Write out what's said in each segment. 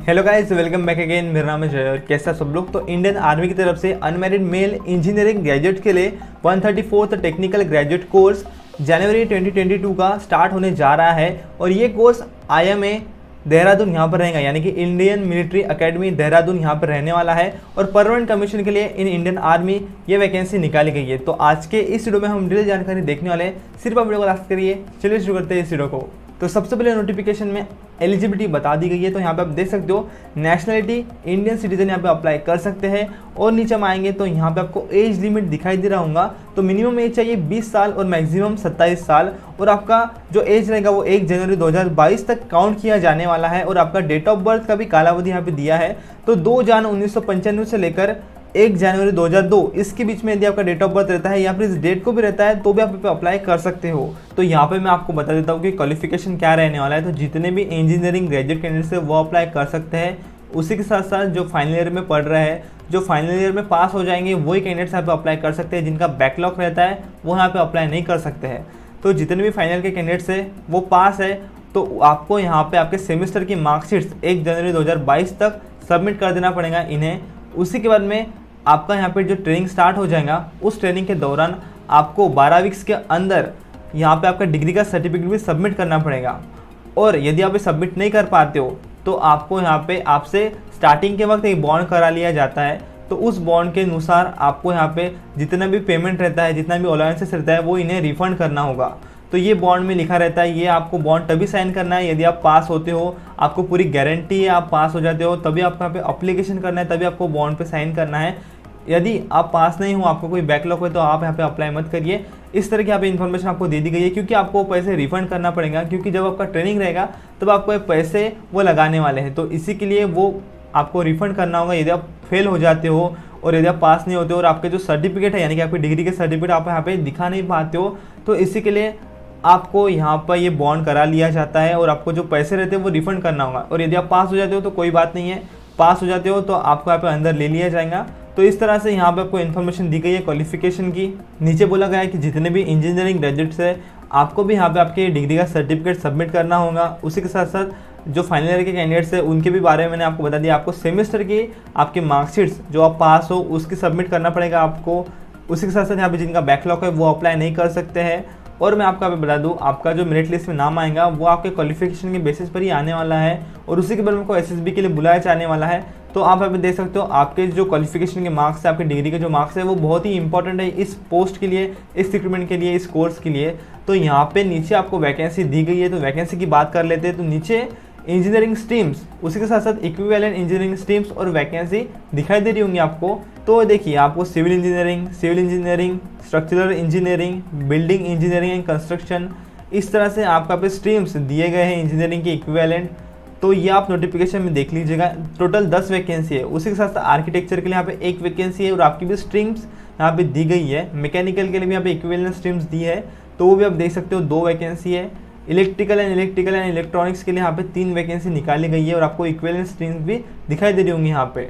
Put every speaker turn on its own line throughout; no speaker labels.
Hello guys, welcome back again. मेरा नाम है जय और कैसा सब लोग। तो इंडियन आर्मी की तरफ से अनमैरिड मेल इंजीनियरिंग ग्रेजुएट के लिए 134th टेक्निकल ग्रेजुएट कोर्स जनवरी 2022 का स्टार्ट होने जा रहा है। और ये कोर्स IMA देहरादून यहाँ पर रहेगा, यानी कि इंडियन मिलिट्री एकेडमी देहरादून यहाँ पर रहने वाला है। और परमानेंट कमीशन के लिए इन इंडियन आर्मी ये वैकेंसी निकाली गई है। तो आज के इस वीडियो में हम डिटेल जानकारी देखने वाले हैं। सिर्फ आप वीडियो को लास्ट करिए। चलिए शुरू करते हैं इस वीडियो को। तो सबसे पहले नोटिफिकेशन में एलिजिबिलिटी बता दी गई है। तो यहाँ पे आप देख सकते हो नेशनलिटी इंडियन सिटीजन यहाँ पे अप्लाई कर सकते हैं। और नीचे हम आएंगे तो यहाँ पे आपको एज लिमिट दिखाई दे रहा होगा। तो मिनिमम एज चाहिए 20 साल और मैक्सिमम 27 साल। और आपका जो एज रहेगा वो 1 जनवरी 2022 तक काउंट किया जाने वाला है। और आपका डेट ऑफ बर्थ का भी कालावधि यहाँ पे दिया है। तो 2 जन 1995 से लेकर 1 जनवरी 2002 इसके बीच में यदि आपका डेट ऑफ बर्थ रहता है या फिर इस डेट को भी रहता है तो भी आप अप्लाई कर सकते हो। तो यहाँ पे मैं आपको बता देता हूँ कि क्वालिफिकेशन क्या रहने वाला है। तो जितने भी इंजीनियरिंग ग्रेजुएट कैंडिडेट्स है वो अप्लाई कर सकते हैं। उसी के साथ साथ जो फाइनल ईयर में पढ़ रहे हैं, जो फाइनल ईयर में पास हो जाएंगे वही कैंडिडेट्स यहाँ पे अप्लाई कर सकते हैं। जिनका बैकलॉग रहता है वो यहाँ पे अप्लाई नहीं कर सकते हैं। तो जितने भी फाइनल के कैंडिडेट्स है वो पास है तो आपको यहाँ पे आपके सेमेस्टर की मार्कशीट्स 1 जनवरी 2022 तक सबमिट कर देना पड़ेगा इन्हें। उसी के बाद में आपका यहाँ पे जो ट्रेनिंग स्टार्ट हो जाएगा उस ट्रेनिंग के दौरान आपको 12 वीक्स के अंदर यहाँ पे आपका डिग्री का सर्टिफिकेट भी सबमिट करना पड़ेगा। और यदि आप ये सबमिट नहीं कर पाते हो तो आपको यहाँ पे आपसे स्टार्टिंग के वक्त एक बॉन्ड करा लिया जाता है। तो उस बॉन्ड के अनुसार आपको यहाँ पे जितना भी पेमेंट रहता है, जितना भी अलाउंसेस रहता है वो इन्हें रिफंड करना होगा। तो ये बॉन्ड में लिखा रहता है। ये आपको बॉन्ड तभी साइन करना है यदि आप पास होते हो, आपको पूरी गारंटी है आप पास हो जाते हो, तभी आपको यहाँ पे अप्लीकेशन करना है, तभी आपको बॉन्ड पे साइन करना है। यदि आप पास नहीं हो, आपको कोई बैकलॉग है तो आप यहाँ पे अप्लाई मत करिए। इस तरह की यहाँ पे इन्फॉर्मेशन आपको दे दी गई है क्योंकि आपको पैसे रिफंड करना पड़ेगा। क्योंकि जब आपका ट्रेनिंग रहेगा तब आपको पैसे वो लगाने वाले हैं। तो इसी के लिए वो आपको रिफंड करना होगा यदि आप फेल हो जाते हो और यदि आप पास नहीं होते हो और आपके जो सर्टिफिकेट है यानी कि आपकी डिग्री के सर्टिफिकेट आप यहाँ पे दिखा नहीं पाते हो तो इसी के लिए आपको यहाँ पर ये बॉन्ड करा लिया जाता है। और आपको जो पैसे रहते हैं वो रिफंड करना होगा। और यदि आप पास हो जाते हो तो कोई बात नहीं है, पास हो जाते हो तो आपको यहाँ पे अंदर ले लिया जाएगा। तो इस तरह से यहाँ पे आपको इन्फॉर्मेशन दी गई है क्वालिफिकेशन की। नीचे बोला गया है कि जितने भी इंजीनियरिंग ग्रेजुएट्स है आपको भी यहाँ पे आपके डिग्री का सर्टिफिकेट सबमिट करना होगा। उसी के साथ साथ जो फाइनल ईयर के कैंडिडेट्स है उनके भी बारे में मैंने आपको बता दिया। आपको सेमेस्टर की आपकी मार्कशीट्स जो आप पास हो उसकी सबमिट करना पड़ेगा आपको। उसी के साथ साथ यहाँ पे जिनका बैकलॉग है वो अप्लाई नहीं कर सकते हैं। और मैं आपको बता दूं आपका जो मेरिट लिस्ट में नाम आएगा वो आपके क्वालिफिकेशन के बेसिस पर ही आने वाला है। और उसी के बाद में आपको SSB के लिए बुलाया जाने वाला है। तो आप यहाँ पे देख सकते हो आपके जो क्वालिफिकेशन के मार्क्स है, आपके डिग्री के जो मार्क्स है वो बहुत ही इंपॉर्टेंट है इस पोस्ट के लिए, इस रिक्रूटमेंट के लिए, इस कोर्स के लिए। तो यहाँ पे नीचे आपको वैकेंसी दी गई है। तो वैकेंसी की बात कर लेते हैं। तो नीचे इंजीनियरिंग स्ट्रीम्स, उसी के साथ साथ इक्विवेलेंट इंजीनियरिंग स्ट्रीम्स और वैकेंसी दिखाई दे रही होंगी आपको। तो देखिए आपको civil engineering, structural engineering, building engineering and construction, इस तरह से आपका पे स्ट्रीम्स दिए गए हैं इंजीनियरिंग के इक्विवेलेंट। तो ये आप नोटिफिकेशन में देख लीजिएगा। टोटल 10 वैकेंसी है। उसी के साथ साथ आर्किटेक्चर के लिए यहाँ पे 1 वैकेंसी है और आपकी भी स्ट्रीम्स यहाँ पे दी गई है। मैकेनिकल के लिए भी यहाँ पे इक्विवेलेंट स्ट्रीम्स दी है तो वो भी आप देख सकते हो 2 वैकेंसी है। इलेक्ट्रिकल एंड इलेक्ट्रॉनिक्स के लिए यहाँ पे 3 वैकेंसी निकाली गई है और आपको इक्विवेलेंट स्ट्रीम्स भी दिखाई दे रही होंगी यहाँ पे।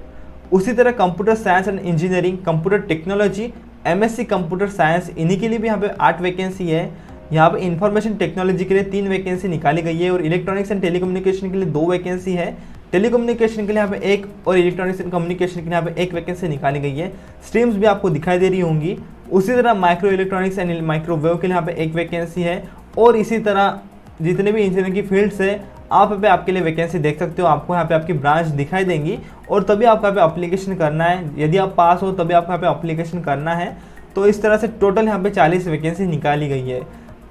उसी तरह computer science and engineering, computer technology, MSc computer science, इन्हीं के लिए भी यहाँ पे 8 वैकेंसी है। यहाँ पे इंफॉर्मेशन टेक्नोलॉजी के लिए 3 वैकेंसी निकाली गई है और इलेक्ट्रॉनिक्स एंड टेलीकम्युनिकेशन के लिए 2 वैकेंसी है। टेलीकम्युनिकेशन के लिए यहाँ पे 1 और इलेक्ट्रॉनिक्स एंड कम्युनिकेशन के लिए यहाँ पे 1 वैकेंसी निकाली गई है। स्ट्रीम्स भी आपको दिखाई दे रही होंगी। उसी तरह माइक्रो इलेक्ट्रॉनिक्स एंड माइक्रोवेव के लिए यहाँ पे 1 वैकेंसी है। और इसी तरह जितने भी इंजीनियरिंग की फील्ड्स है आप पे आपके लिए वैकेंसी देख सकते हो। आपको यहाँ पे आपकी ब्रांच दिखाई देंगी और तभी आपको यहाँ पे अप्लीकेशन करना है। यदि आप पास हो तभी आपको यहाँ पे अप्लीकेशन करना है। तो इस तरह से टोटल यहाँ पे 40 वैकेंसी निकाली गई है।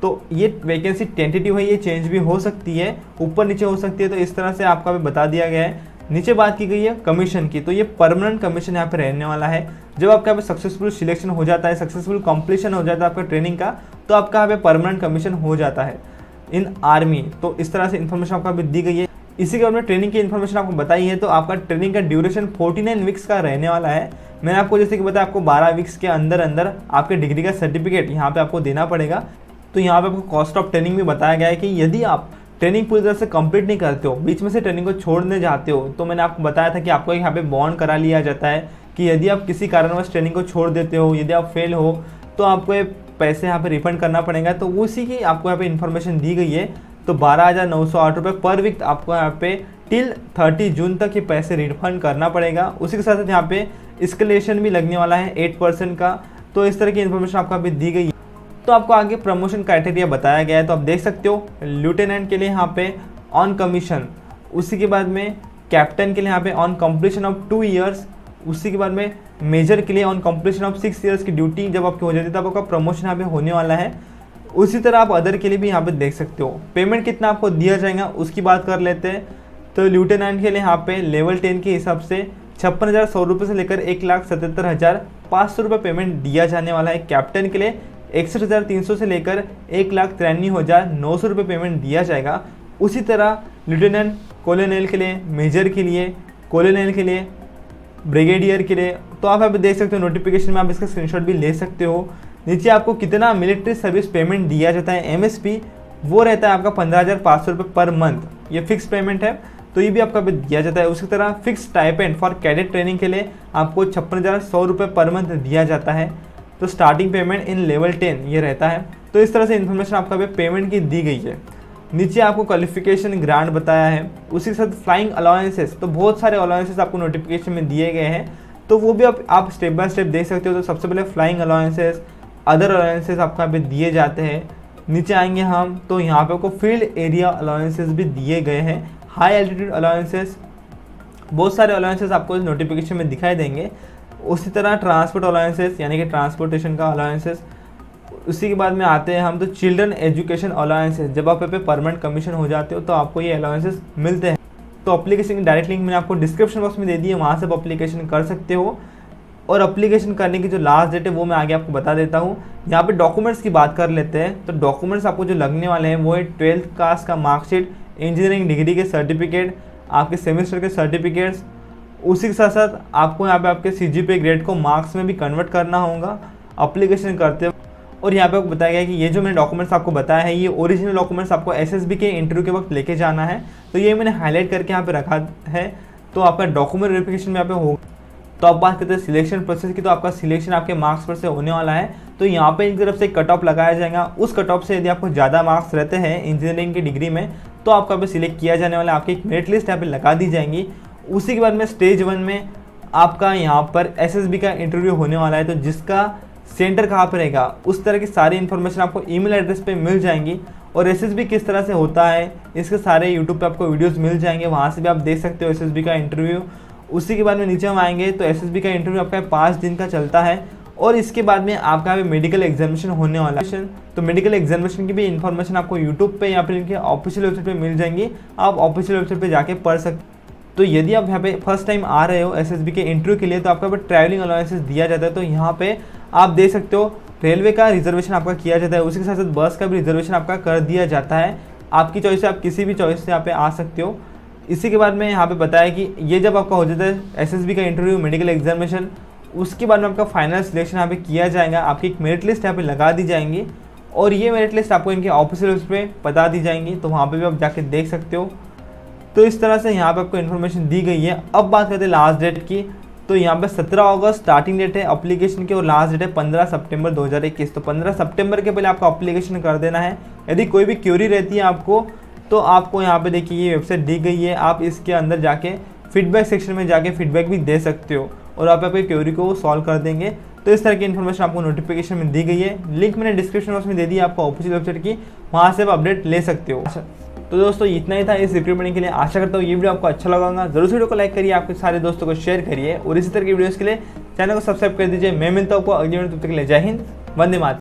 तो ये वैकेंसी टेंटेटिव है, ये चेंज भी हो सकती है, ऊपर नीचे हो सकती है। तो इस तरह से आपको यहाँ पे बता दिया गया है। नीचे बात की गई है कमीशन की। तो ये परमानेंट कमीशन यहाँ पे रहने वाला है। जब आपका यहाँ पे सक्सेसफुल सिलेक्शन हो जाता है, सक्सेसफुल कंप्लीशन हो जाता है आपका ट्रेनिंग का, तो आपका यहाँ पे परमानेंट कमीशन हो जाता है इन आर्मी। तो इस तरह से इन्फॉर्मेशन आपको अभी दी गई है। इसी के बाद में ट्रेनिंग की इन्फॉर्मेशन आपको बताई है। तो आपका ट्रेनिंग का ड्यूरेशन 49 वीक्स का रहने वाला है। मैंने आपको जैसे कि बताया आपको 12 वीक्स के अंदर अंदर आपके डिग्री का सर्टिफिकेट यहाँ पे आपको देना पड़ेगा। तो यहाँ पे आपको कॉस्ट ऑफ ट्रेनिंग भी बताया गया है कि यदि आप ट्रेनिंग पूरी तरह से कंप्लीट नहीं करते हो, बीच में से ट्रेनिंग को छोड़ने जाते हो, तो मैंने आपको बताया था कि आपको यहाँ पे बॉन्ड करा लिया जाता है कि यदि आप किसी कारणवश ट्रेनिंग को छोड़ देते हो, यदि आप फेल हो तो आपको ये पैसे यहाँ पे रिफंड करना पड़ेगा। तो उसी की आपको यहाँ पे इन्फॉर्मेशन दी गई है। तो 12,908 रुपये पर वीक आपको यहाँ पे टिल 30 जून तक ये पैसे रिफंड करना पड़ेगा। उसी के साथ साथ यहाँ पे एस्केलेशन भी लगने वाला है 8% का। तो इस तरह की इन्फॉर्मेशन आपको अभी दी गई है। तो आपको आगे प्रमोशन क्राइटेरिया बताया गया है, तो आप देख सकते हो लेफ्टिनेंट के लिए यहाँ पे ऑन कमीशन, उसी के बाद में कैप्टन के लिए यहाँ पे ऑन कंप्लीशन ऑफ 2 ईयर्स, उसी के बाद में मेजर के लिए ऑन कंप्लीशन ऑफ 6 ईयर्स की ड्यूटी जब आपकी हो जाती है तब आपका प्रमोशन यहाँ पे होने वाला है। उसी तरह आप अदर के लिए भी यहाँ पे देख सकते हो। पेमेंट कितना आपको दिया जाएगा उसकी बात कर लेते हैं। तो लेफ्टिनेंट के लिए यहाँ पे लेवल 10 के हिसाब से 56,100 रुपये से लेकर 1,77,500 रुपये पेमेंट दिया जाने वाला है। कैप्टन के लिए 61,300 से लेकर 1,93,900 रुपये पेमेंट दिया जाएगा। उसी तरह लेफ्टिनेंट कॉलोनेल के लिए, मेजर के लिए, कॉलोनेल के लिए, ब्रिगेडियर के लिए, तो आप यहाँ पे देख सकते हो नोटिफिकेशन में, आप इसका स्क्रीनशॉट भी ले सकते हो। नीचे आपको कितना मिलिट्री सर्विस पेमेंट दिया जाता है MSP, वो रहता है आपका 15,500 रुपये पर मंथ, ये फिक्स पेमेंट है, तो ये भी आपका दिया जाता है। उसी तरह fix stipend for cadet training के लिए आपको 56,100 रुपये पर मंथ दिया जाता है। तो स्टार्टिंग पेमेंट इन लेवल 10 ये रहता है। तो इस तरह से इन्फॉर्मेशन आपका पेमेंट की दी गई है। नीचे आपको क्वालिफिकेशन ग्रांट बताया है, उसी के साथ फ्लाइंग अलाउंसेस, तो बहुत सारे अलाउंसेस आपको नोटिफिकेशन में दिए गए हैं, तो वो भी आप स्टेप बाय स्टेप देख सकते हो। तो सबसे पहले फ्लाइंग अलाउंसेस, अदर अलाउंसेस आपको यहाँ पे दिए जाते हैं। नीचे आएंगे हम तो यहाँ पे आपको फील्ड एरिया अलाउंसेस भी दिए गए हैं, हाई एल्टीट्यूड अलाउंसेस, बहुत सारे अलाउंसेस आपको इस नोटिफिकेशन में दिखाई देंगे। उसी तरह ट्रांसपोर्ट अलाउंसेस यानी कि ट्रांसपोर्टेशन का अलाउंसेस। उसी के बाद में आते हैं हम तो चिल्ड्रन एजुकेशन अलाउंसेस, जब आप पे परमानेंट कमीशन हो जाते हो तो आपको ये अलाउंसेस मिलते हैं। तो अप्लीकेशन की डायरेक्ट लिंक मैंने आपको डिस्क्रिप्शन बॉक्स में दे दी है, वहाँ से आप अप्लीकेशन कर सकते हो। और अप्लीकेशन करने की जो लास्ट डेट है वो मैं आगे आपको बता देता हूँ। यहाँ पे डॉक्यूमेंट्स की बात कर लेते हैं। तो डॉक्यूमेंट्स आपको जो लगने वाले हैं वो है 12th क्लास का मार्कशीट, इंजीनियरिंग डिग्री के सर्टिफिकेट, आपके सेमेस्टर के सर्टिफिकेट्स। उसी के साथ साथ आपको यहाँ पे आपके CGPA ग्रेड को मार्क्स में भी कन्वर्ट करना होगा अप्लीकेशन करते हुए। और यहाँ पे आपको बताया गया है कि ये जो मैंने डॉक्यूमेंट्स आपको बताया है ये ओरिजिनल डॉक्यूमेंट्स आपको SSB के इंटरव्यू के वक्त लेके जाना है। तो ये मैंने हाईलाइट करके यहाँ पे रखा है। तो आपका डॉक्यूमेंट वेरिफिकेशन में यहाँ पे होगा। तो आप बात करते हैं सिलेक्शन प्रोसेस की, तो आपका सिलेक्शन आपके मार्क्स पर से होने वाला है। तो यहाँ पे इनकी तरफ से कट ऑफ लगाया जाएगा। उस कट ऑफ से यदि आपको ज़्यादा मार्क्स रहते हैं इंजीनियरिंग की डिग्री में तो आपका पे सिलेक्ट किया जाने वाला, आपकी एक मेरिट लिस्ट यहाँ पे लगा दी जाएंगी। उसी के बाद में स्टेज 1 में आपका यहाँ पर SSB का इंटरव्यू होने वाला है। तो जिसका सेंटर कहाँ पर रहेगा उस तरह की सारी इन्फॉर्मेशन आपको ईमेल एड्रेस पे मिल जाएंगी। और SSB किस तरह से होता है इसके सारे यूट्यूब पे आपको वीडियोस मिल जाएंगे, वहाँ से भी आप देख सकते हो SSB का इंटरव्यू। उसी के बाद में नीचे हम आएंगे तो SSB का इंटरव्यू आपका 5 दिन का चलता है। और इसके बाद में आपका मेडिकल एग्जामिनेशन होने वाला है। तो मेडिकल एग्जामिनेशन की भी इन्फॉर्मेशन आपको यूट्यूब पे या फिर इनके ऑफिशियल वेबसाइट पे मिल जाएंगी, आप ऑफिशियल वेबसाइट पे जाके पढ़ सकते। तो यदि आप यहाँ पे फर्स्ट टाइम आ रहे हो SSB के इंटरव्यू के लिए तो आपका ट्रैवलिंग अलाउंसेस दिया जाता है। तो यहाँ पे आप देख सकते हो रेलवे का रिजर्वेशन आपका किया जाता है, उसी के साथ साथ बस का भी रिजर्वेशन आपका कर दिया जाता है। आपकी चॉइस से आप किसी भी चॉइस से यहाँ पे आ सकते हो। इसी के बाद में यहाँ पे बताया कि ये जब आपका हो जाता है SSB का इंटरव्यू, मेडिकल एग्जामिनेशन, उसके बाद में आपका फाइनल सिलेक्शन यहाँ पे किया जाएगा। आपकी एक मेरिट लिस्ट यहाँ पे लगा दी जाएंगी और ये मेरिट लिस्ट आपको इनके ऑफिशियल वेबसाइट पे बता दी जाएंगी। तो वहाँ पे भी आप जाके देख सकते हो। तो इस तरह से यहाँ पे आपको इन्फॉर्मेशन दी गई है। अब बात करते हैं लास्ट डेट की। तो यहाँ पे 17 अगस्त स्टार्टिंग डेट है एप्लीकेशन की और लास्ट डेट है 15 सितंबर 2021। तो 15 सितंबर के पहले आपको एप्लीकेशन कर देना है। यदि कोई भी क्यूरी रहती है आपको तो आपको यहाँ पे देखिए ये वेबसाइट दी गई है, आप इसके अंदर जाके फीडबैक सेक्शन में जाके फीडबैक भी दे सकते हो और आप आपकी क्यूरी को वो सॉल्व कर देंगे। तो इस तरह की इन्फॉर्मेशन आपको नोटिफिकेशन में दी गई है। लिंक मैंने डिस्क्रिप्शन बॉक्स में दे दी है आपको ऑफिशियल वेबसाइट की, वहाँ से आप अपडेट ले सकते हो। तो दोस्तों इतना ही था इस रिक्रूटमेंट के लिए। आशा करता हूँ ये वीडियो आपको अच्छा लगा होगा। जरूर वीडियो को लाइक करिए, आपके सारे दोस्तों को शेयर करिए और इसी तरह की वीडियोस के लिए चैनल को सब्सक्राइब कर दीजिए। मैं मिलता हूँ आपको अगली वीडियो, तब तक के लिए जय हिंद, वंदे मातरम।